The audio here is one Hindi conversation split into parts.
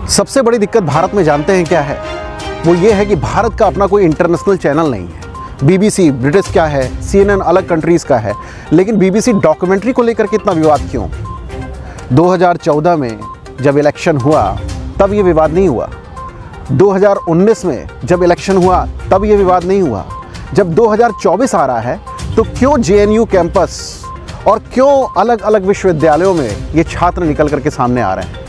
सबसे बड़ी दिक्कत भारत में जानते हैं क्या है? वो ये है कि भारत का अपना कोई इंटरनेशनल चैनल नहीं है। BBC ब्रिटिश का है, CNN अलग कंट्रीज़ का है, लेकिन BBC डॉक्यूमेंट्री को लेकर के इतना विवाद क्यों? 2014 में जब इलेक्शन हुआ तब ये विवाद नहीं हुआ। 2019 में जब इलेक्शन हुआ तब ये विवाद नहीं हुआ। जब 2024 आ रहा है तो क्यों JNU कैंपस और क्यों अलग अलग विश्वविद्यालयों में ये छात्र निकल करके सामने आ रहे हैं?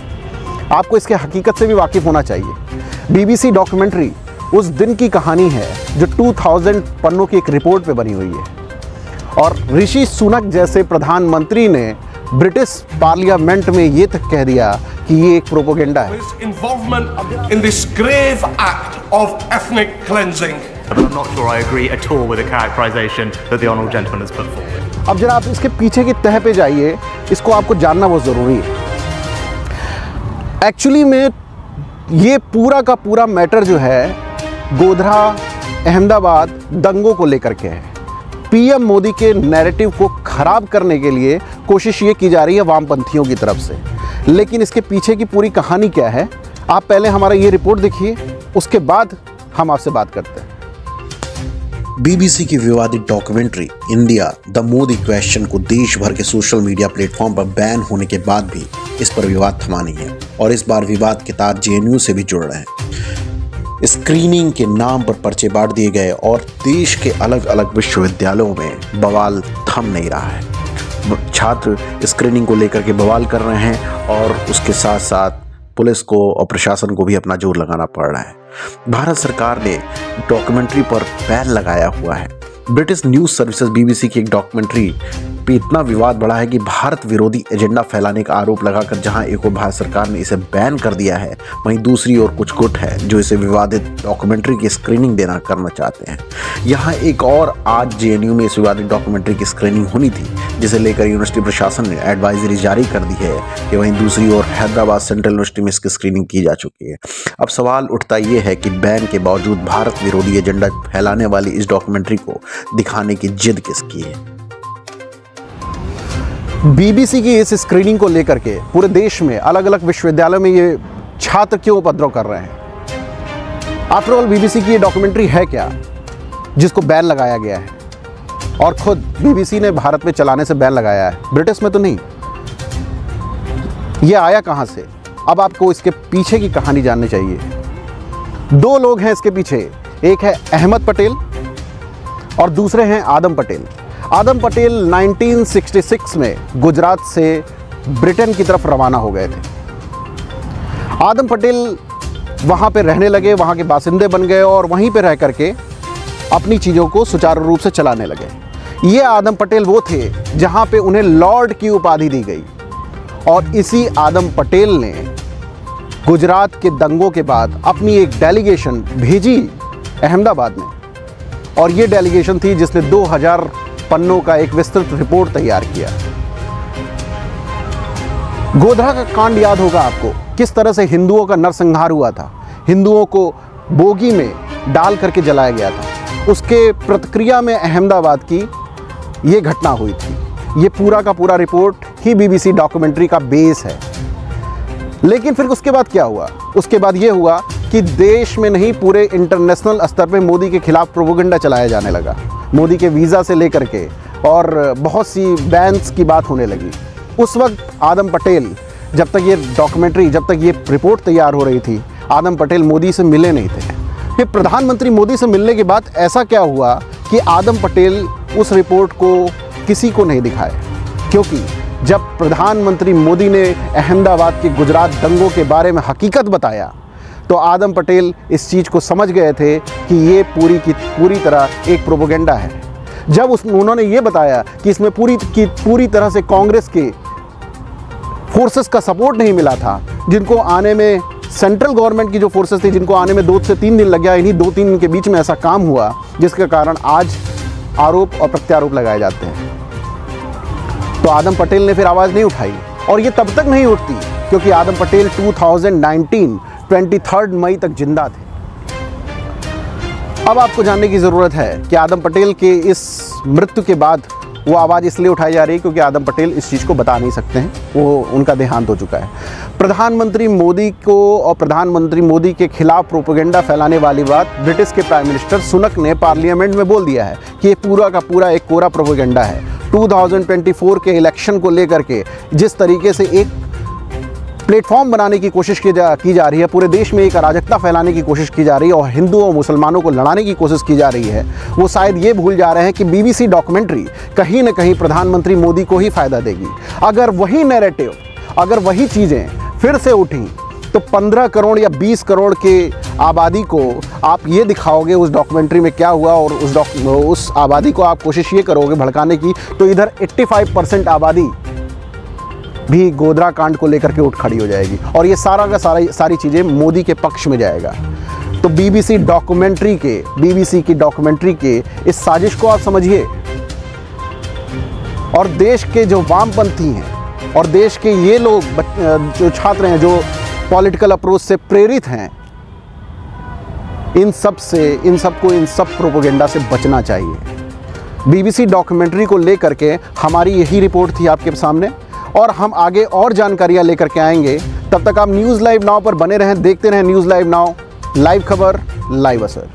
आपको इसके हकीकत से भी वाकिफ़ होना चाहिए। BBC डॉक्यूमेंट्री उस दिन की कहानी है जो 2000 पन्नों की एक रिपोर्ट पे बनी हुई है और ऋषि सुनक जैसे प्रधानमंत्री ने ब्रिटिश पार्लियामेंट में ये तक कह दिया कि ये एक प्रोपेगेंडा है। Involvement in this grave act of ethnic cleansing. But I'm not sure I agree at all with the characterization that the honourable gentleman has put forward. अब जरा आप इसके पीछे की तह पे जाइए, इसको आपको जानना बहुत ज़रूरी है। एक्चुअली में ये पूरा का पूरा मैटर जो है गोधरा अहमदाबाद दंगों को लेकर के है। PM मोदी के नैरेटिव को ख़राब करने के लिए कोशिश ये की जा रही है वामपंथियों की तरफ से, लेकिन इसके पीछे की पूरी कहानी क्या है आप पहले हमारा ये रिपोर्ट देखिए, उसके बाद हम आपसे बात करते हैं। BBC की विवादित documentary India the Modi question को देश भर के सोशल मीडिया प्लेटफॉर्म पर बैन होने के बाद भी इस पर विवाद थमा नहीं है और इस बार विवाद के तार JNU से भी जुड़ रहे हैं। स्क्रीनिंग के नाम पर पर्चे बांट दिए गए और देश के अलग अलग विश्वविद्यालयों में बवाल थम नहीं रहा है। छात्र स्क्रीनिंग को लेकर के बवाल कर रहे हैं और उसके साथ साथ पुलिस को और प्रशासन को भी अपना जोर लगाना पड़ रहा है। भारत सरकार ने डॉक्यूमेंट्री पर बैन लगाया हुआ है। ब्रिटिश न्यूज़ सर्विसेज BBC की एक डॉक्यूमेंट्री पे इतना विवाद बढ़ा है कि भारत विरोधी एजेंडा फैलाने का आरोप लगाकर जहां एक और भारत सरकार ने इसे बैन कर दिया है, वहीं दूसरी ओर कुछ गुट है जो इसे विवादित डॉक्यूमेंट्री की स्क्रीनिंग देना करना चाहते हैं। यहाँ एक और आज JNU में इस विवादित डॉक्यूमेंट्री की स्क्रीनिंग होनी थी, जिसे लेकर यूनिवर्सिटी प्रशासन ने एडवाइजरी जारी कर दी है कि वहीं दूसरी ओर हैदराबाद सेंट्रल यूनिवर्सिटी में इसकी स्क्रीनिंग की जा चुकी है। अब सवाल उठता ये है कि बैन के बावजूद भारत विरोधी एजेंडा फैलाने वाली इस डॉक्यूमेंट्री को दिखाने की जिद किसकी है? BBC की इस स्क्रीनिंग को लेकर के पूरे देश में अलग अलग विश्वविद्यालयों में ये छात्र क्यों उपद्रव कर रहे हैं? आफ्टर ऑल BBC की ये डॉक्यूमेंट्री है क्या जिसको बैन लगाया गया है? और खुद BBC ने भारत में चलाने से बैन लगाया है, ब्रिटिश में तो नहीं। ये आया कहाँ से? अब आपको इसके पीछे की कहानी जाननी चाहिए। दो लोग हैं इसके पीछे, एक है अहमद पटेल और दूसरे हैं आदम पटेल। आदम पटेल 1966 में गुजरात से ब्रिटेन की तरफ रवाना हो गए थे। आदम पटेल वहाँ पे रहने लगे, वहाँ के बासिंदे बन गए और वहीं पे रह करके अपनी चीज़ों को सुचारू रूप से चलाने लगे। ये आदम पटेल वो थे जहाँ पे उन्हें लॉर्ड की उपाधि दी गई और इसी आदम पटेल ने गुजरात के दंगों के बाद अपनी एक डेलीगेशन भेजी अहमदाबाद में और ये डेलीगेशन थी जिसने 2000 पन्नों का एक विस्तृत रिपोर्ट तैयार किया। गोधरा का कांड याद होगा आपको, किस तरह से हिंदुओं का नरसंहार हुआ था, हिंदुओं को बोगी में डाल करके जलाया गया था। उसके प्रतिक्रिया में अहमदाबाद की ये घटना हुई थी। ये पूरा का पूरा रिपोर्ट ही BBC डॉक्यूमेंट्री का बेस है। लेकिन फिर उसके बाद क्या हुआ? उसके बाद ये हुआ कि देश में नहीं पूरे इंटरनेशनल स्तर पे मोदी के खिलाफ प्रोपेगेंडा चलाया जाने लगा। मोदी के वीज़ा से लेकर के और बहुत सी बैन्स की बात होने लगी। उस वक्त आदम पटेल जब तक ये डॉक्यूमेंट्री, जब तक ये रिपोर्ट तैयार हो रही थी, आदम पटेल मोदी से मिले नहीं थे। फिर प्रधानमंत्री मोदी से मिलने के बाद ऐसा क्या हुआ कि आदम पटेल उस रिपोर्ट को किसी को नहीं दिखाए, क्योंकि जब प्रधानमंत्री मोदी ने अहमदाबाद के गुजरात दंगों के बारे में हकीकत बताया तो आदम पटेल इस चीज़ को समझ गए थे कि ये पूरी की पूरी तरह एक प्रोपेगेंडा है। जब उन्होंने ये बताया कि इसमें पूरी तरह से कांग्रेस के फोर्सेस का सपोर्ट नहीं मिला था, जिनको आने में सेंट्रल गवर्नमेंट की जो फोर्सेस थी जिनको आने में 2 से 3 दिन लग गया, इन्हीं 2-3 दिन के बीच में ऐसा काम हुआ जिसके कारण आज आरोप और प्रत्यारोप लगाए जाते हैं। तो आदम पटेल ने फिर आवाज़ नहीं उठाई और ये तब तक नहीं उठती क्योंकि आदम पटेल 2019 23 मई तक जिंदा थे। अब आपको जानने की ज़रूरत है कि आदम पटेल के इस मृत्यु के बाद वो आवाज़ इसलिए उठाई जा रही है क्योंकि आदम पटेल इस चीज़ को बता नहीं सकते हैं, वो उनका देहांत हो चुका है। प्रधानमंत्री मोदी को और प्रधानमंत्री मोदी के खिलाफ प्रोपेगेंडा फैलाने वाली बात ब्रिटिश के प्राइम मिनिस्टर सुनक ने पार्लियामेंट में बोल दिया है कि ये पूरा का पूरा एक कोरा प्रोपेगेंडा है। 2024 के इलेक्शन को लेकर के जिस तरीके से एक प्लेटफॉर्म बनाने की कोशिश की जा रही है, पूरे देश में एक अराजकता फैलाने की कोशिश की जा रही है और हिंदुओं और मुसलमानों को लड़ाने की कोशिश की जा रही है, वो शायद ये भूल जा रहे हैं कि बीबीसी डॉक्यूमेंट्री कहीं ना कहीं प्रधानमंत्री मोदी को ही फ़ायदा देगी। अगर वही नैरेटिव, अगर वही चीज़ें फिर से उठी तो 15 करोड़ या 20 करोड़ के आबादी को आप ये दिखाओगे उस डॉक्यूमेंट्री में क्या हुआ और उस आबादी को आप कोशिश ये करोगे भड़काने की, तो इधर 85% आबादी भी गोधरा कांड को लेकर के उठ खड़ी हो जाएगी और ये सारा का सारी चीज़ें मोदी के पक्ष में जाएगा। तो बीबीसी की डॉक्यूमेंट्री के इस साजिश को आप समझिए और देश के जो वामपंथी हैं और देश के ये लोग जो छात्र हैं जो पॉलिटिकल अप्रोच से प्रेरित हैं, इन सब प्रोपेगेंडा से बचना चाहिए। बीबीसी डॉक्यूमेंट्री को लेकर के हमारी यही रिपोर्ट थी आपके सामने और हम आगे और जानकारियां लेकर के आएंगे। तब तक आप न्यूज़ लाइव नाउ पर बने रहें, देखते रहें न्यूज़ लाइव नाउ, लाइव खबर, लाइव असर।